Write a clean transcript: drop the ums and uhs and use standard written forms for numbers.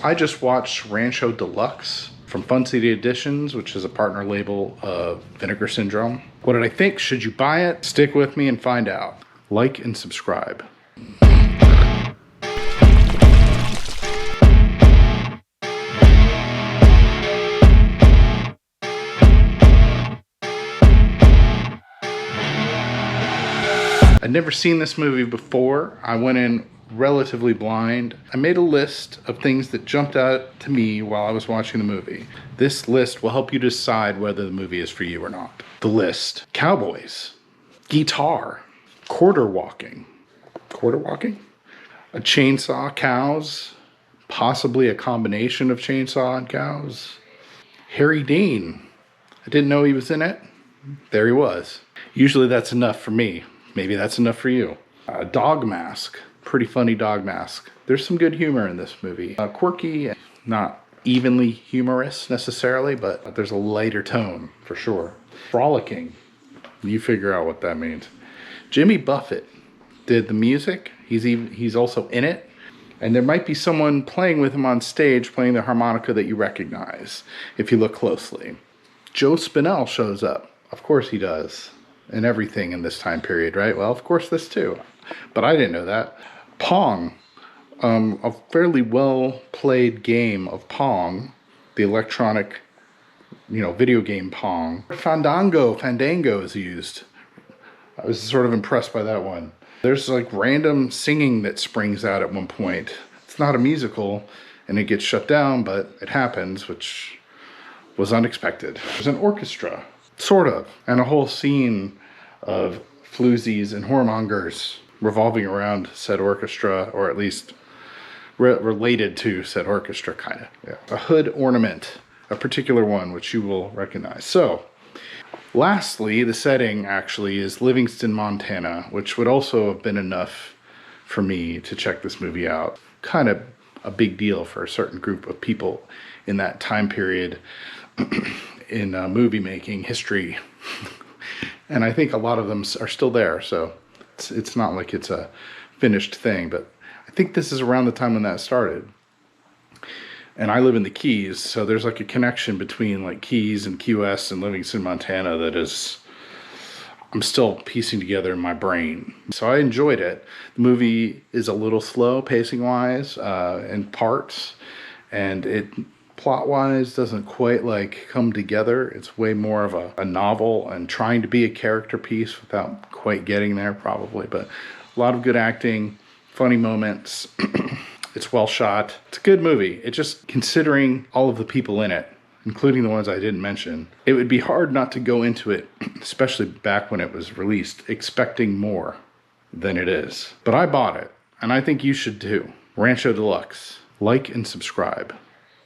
I just watched Rancho Deluxe from Fun City Editions, which is a partner label of Vinegar Syndrome. What did I think? Should you buy it? Stick with me and find out. Like and subscribe. I'd never seen this movie before. I went in relatively blind. I made a list of things that jumped out to me while I was watching the movie. This list will help you decide whether the movie is for you or not. The list: cowboys, guitar, quarter walking, a chainsaw, cows, possibly a combination of chainsaw and cows, Harry Dean. I didn't know he was in it. There he was. Usually that's enough for me. Maybe that's enough for you. A dog mask. Pretty funny dog mask. There's some good humor in this movie. Quirky, not evenly humorous necessarily, but there's a lighter tone for sure. Frolicking. You figure out what that means. Jimmy Buffett did the music. He's also in it. And there might be someone playing with him on stage playing the harmonica that you recognize if you look closely. Joe Spinell shows up. Of course he does. And everything in this time period, right? Well, of course this too. But I didn't know that. Pong. A fairly well played game of Pong. The electronic, video game Pong. Fandango is used. I was sort of impressed by that one. There's like random singing that springs out at one point. It's not a musical and it gets shut down, but it happens, which was unexpected. There's an orchestra. Sort of. And a whole scene of floozies and whoremongers revolving around said orchestra, or at least related to said orchestra, kind of. Yeah. A hood ornament, a particular one, which you will recognize. So, lastly, the setting actually is Livingston, Montana, which would also have been enough for me to check this movie out. Kind of a big deal for a certain group of people in that time period in movie making history. And I think a lot of them are still there, so it's not like it's a finished thing, but I think this is around the time when that started. And I live in the Keys, so there's like a connection between like Keys and Key West and Livingston, Montana that is, I'm still piecing together in my brain. So I enjoyed it. The movie is a little slow pacing wise in parts, and it plot-wise doesn't quite like come together. It's way more of a novel and trying to be a character piece without quite getting there probably, but a lot of good acting, funny moments. It's well shot. It's a good movie. It just, considering all of the people in it, including the ones I didn't mention, it would be hard not to go into it, especially back when it was released, expecting more than it is. But I bought it, and I think you should too. Rancho Deluxe. Like and subscribe.